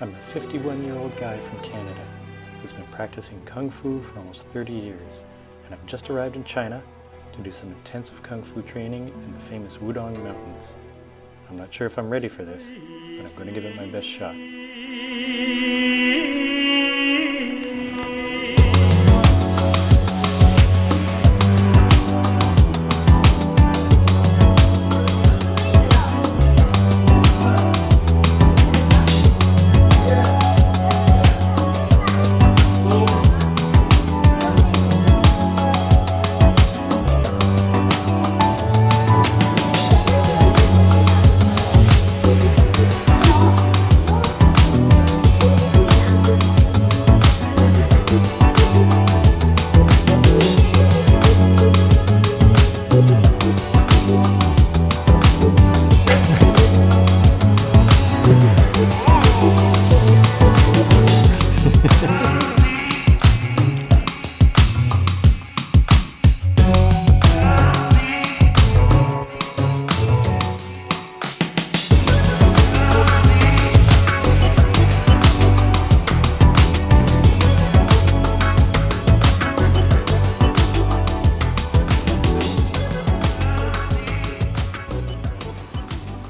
I'm a 51-year-old guy from Canada who's been practicing Kung Fu for almost 30 years, and I've just arrived in China to do some intensive Kung Fu training in the famous Wudang Mountains. I'm not sure if I'm ready for this, but I'm going to give it my best shot.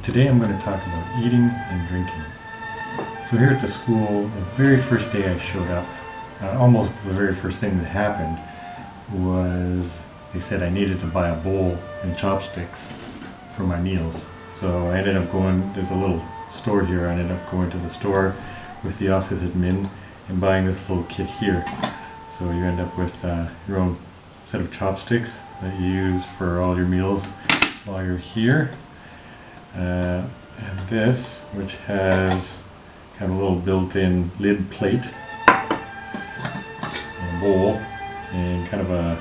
Today I'm going to talk about eating and drinking. So here at the school, the very first day I showed up, almost the very first thing that happened was they said I needed to buy a bowl and chopsticks for my meals. So I ended up going, there's a little store here, I ended up going to the store with the office admin and buying this little kit here. So you end up with your own set of chopsticks that you use for all your meals while you're here. And this, which has kind of a little built-in lid plate, and a bowl, and kind of a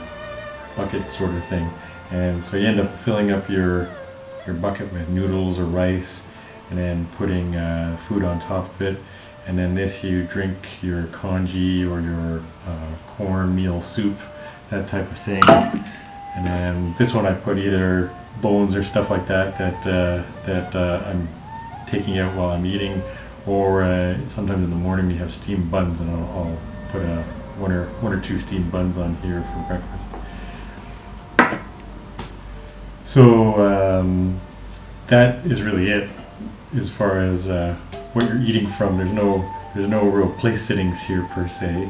bucket sort of thing. And so you end up filling up your bucket with noodles or rice, and then putting food on top of it. And then this, you drink your congee or your cornmeal soup, that type of thing. And then this one I put either bones or stuff like that I'm taking out while I'm eating, or sometimes in the morning we have steamed buns, and I'll put one or two steamed buns on here for breakfast. So that is really it as far as what you're eating from. There's no real place sittings here per se.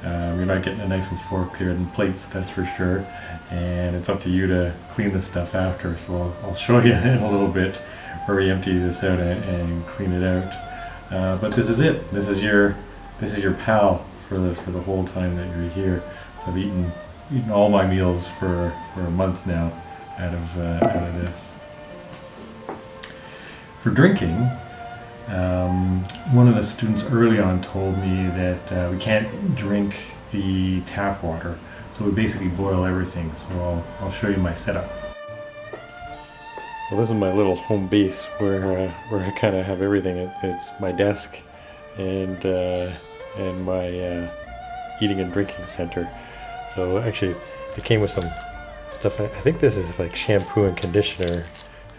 You're not getting a knife and fork here and plates, that's for sure. And it's up to you to clean the stuff after. So I'll show you in a little bit where we empty this out and clean it out. But this is it. This is your pal for the whole time that you're here. So I've eaten all my meals for a month now out of this. For drinking, one of the students early on told me that we can't drink the tap water, so we basically boil everything. So I'll show you my setup. Well, this is my little home base where I kind of have everything. It's my desk and my eating and drinking center. So actually, it came with some stuff. I think this is like shampoo and conditioner,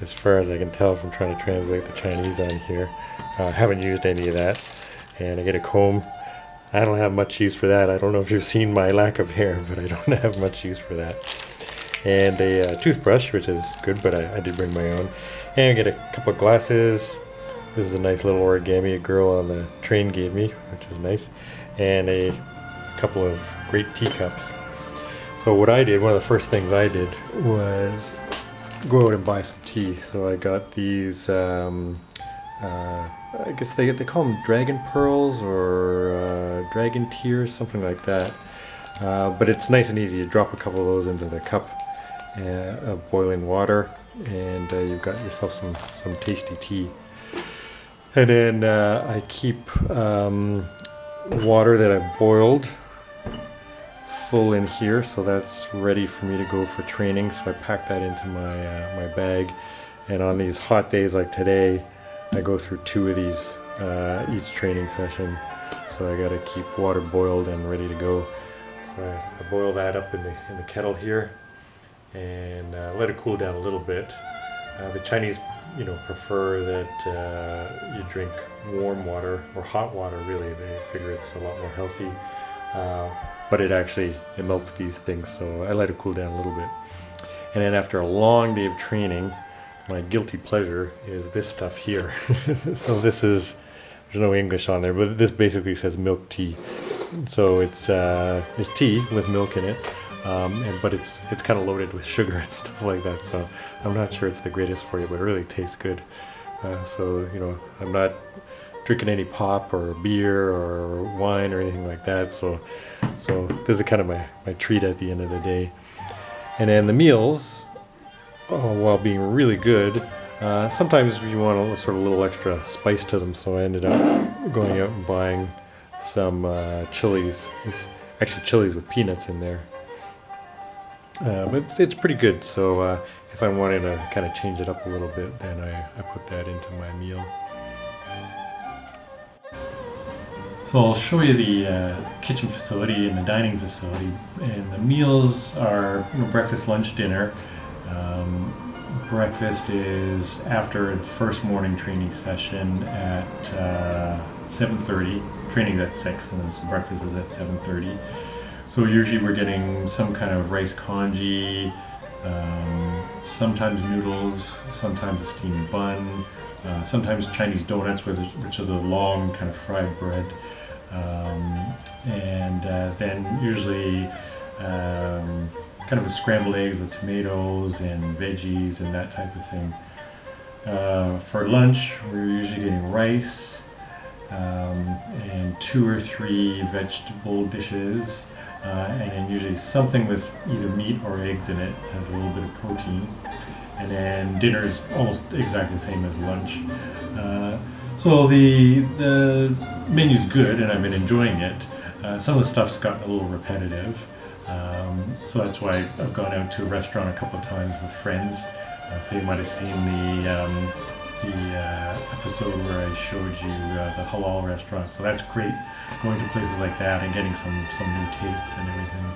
as far as I can tell from trying to translate the Chinese on here. I haven't used any of that. And I get a comb. I don't have much use for that. I don't know if you've seen my lack of hair, but I don't have much use for that. And a toothbrush, which is good, but I did bring my own. And I get a couple of glasses. This is a nice little origami a girl on the train gave me, which is nice. And a couple of great teacups. So what I did, one of the first things I did was go out and buy some tea. So I got these, I guess they call them dragon pearls or dragon tears, something like that. But it's nice and easy. You drop a couple of those into the cup of boiling water, and you've got yourself some tasty tea. And then I keep water that I've boiled full in here, so that's ready for me to go for training. So I pack that into my bag, and on these hot days like today, I go through 2 of these each training session. So I got to keep water boiled and ready to go. So I boil that up in the kettle here and let it cool down a little bit. The Chinese prefer that you drink warm water or hot water. Really, they figure it's a lot more healthy. But it melts these things, so I let it cool down a little bit. And then after a long day of training, my guilty pleasure is this stuff here. So there's no English on there, but this basically says milk tea. So it's tea with milk in it, but it's kind of loaded with sugar and stuff like that. So I'm not sure it's the greatest for you, but it really tastes good. So I'm not drinking any pop or beer or wine or anything like that. So this is kind of my treat at the end of the day. And then the meals, while being really good, sometimes you want a sort of little extra spice to them. So I ended up going out and buying some chilies. It's actually chilies with peanuts in there. But it's pretty good. So if I wanted to kind of change it up a little bit, then I put that into my meal. So I'll show you the kitchen facility and the dining facility, and the meals are breakfast, lunch, dinner. Breakfast is after the first morning training session at 7:30. Training's at 6, and then so breakfast is at 7:30. So usually we're getting some kind of rice congee, sometimes noodles, sometimes a steamed bun, sometimes Chinese donuts, which are the long kind of fried bread. And then usually kind of a scrambled egg with tomatoes and veggies and that type of thing. For lunch, we're usually getting rice and 2 or 3 vegetable dishes, and then usually something with either meat or eggs in it, has a little bit of protein. And then dinner is almost exactly the same as lunch. So the menu's good, and I've been enjoying it. Some of the stuff's gotten a little repetitive, so that's why I've gone out to a restaurant a couple of times with friends. So you might have seen the episode where I showed you the halal restaurant. So that's great, going to places like that and getting some new tastes and everything.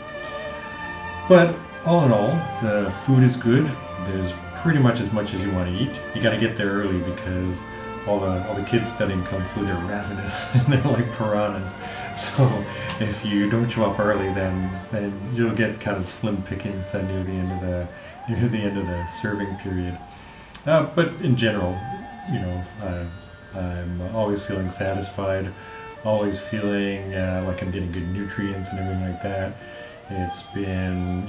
But all in all, the food is good. There's pretty much as you want to eat. You got to get there early because all the kids studying Kung Fu, they're ravenous and they're like piranhas. So if you don't show up early, then you'll get kind of slim pickings near the end of the serving period. But in general, I'm always feeling satisfied, always feeling like I'm getting good nutrients and everything like that. It's been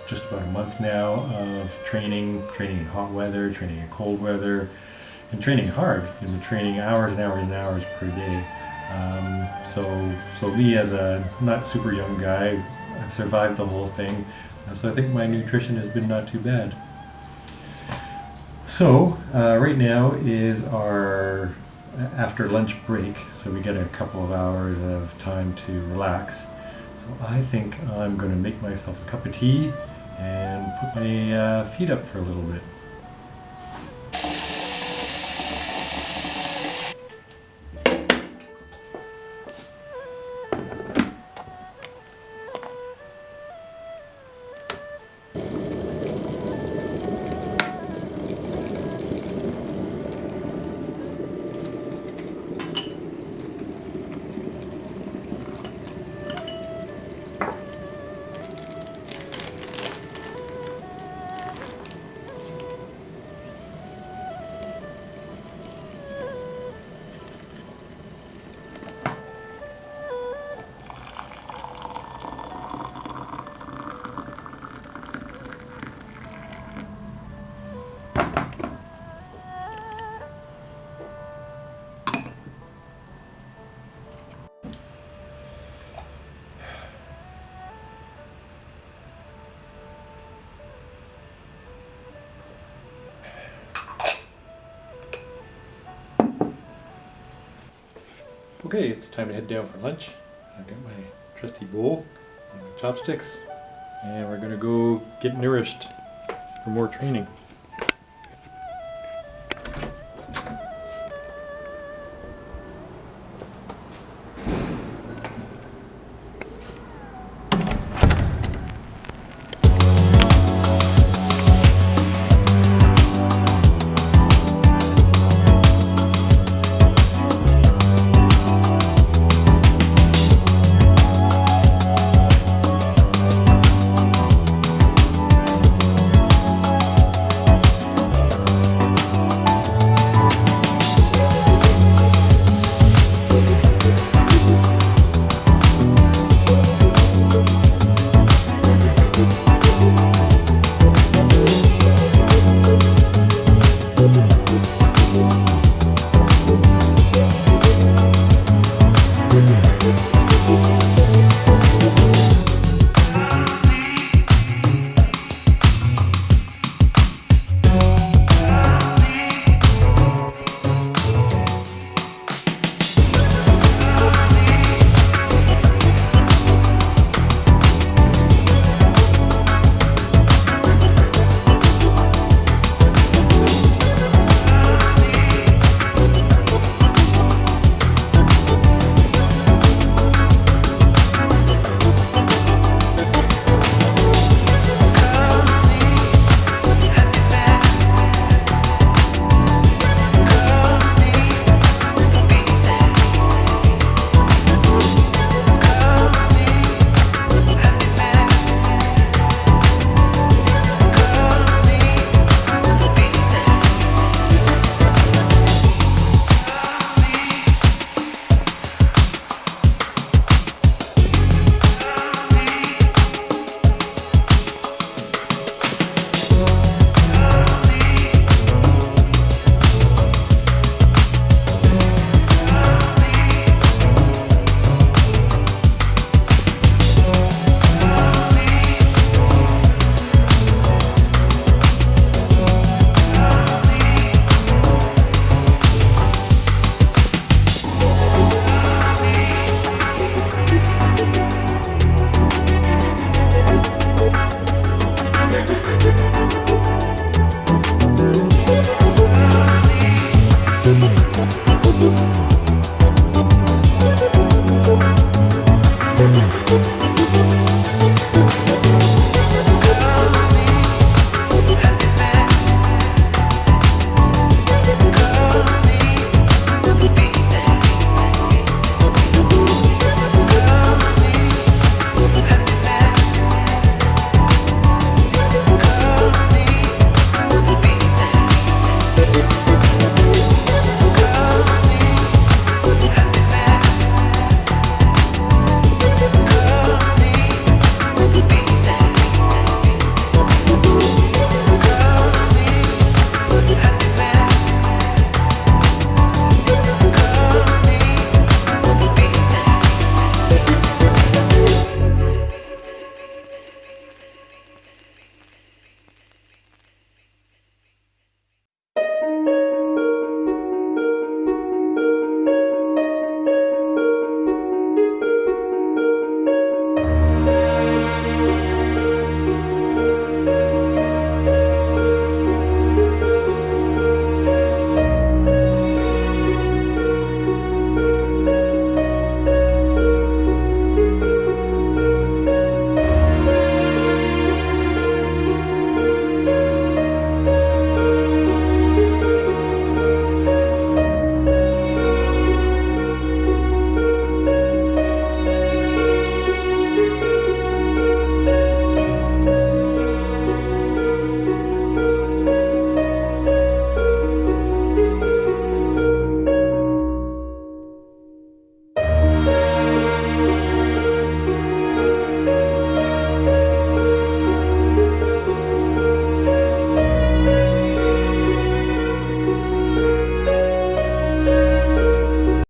just about a month now of training in hot weather, training in cold weather, and training hard, training hours and hours and hours per day. So me as a not super young guy, I've survived the whole thing. So I think my nutrition has been not too bad. So right now is our after lunch break, so we get a couple of hours of time to relax. So I think I'm going to make myself a cup of tea and put my feet up for a little bit. Okay, it's time to head down for lunch. I've got my trusty bowl and my chopsticks, and we're gonna go get nourished for more training.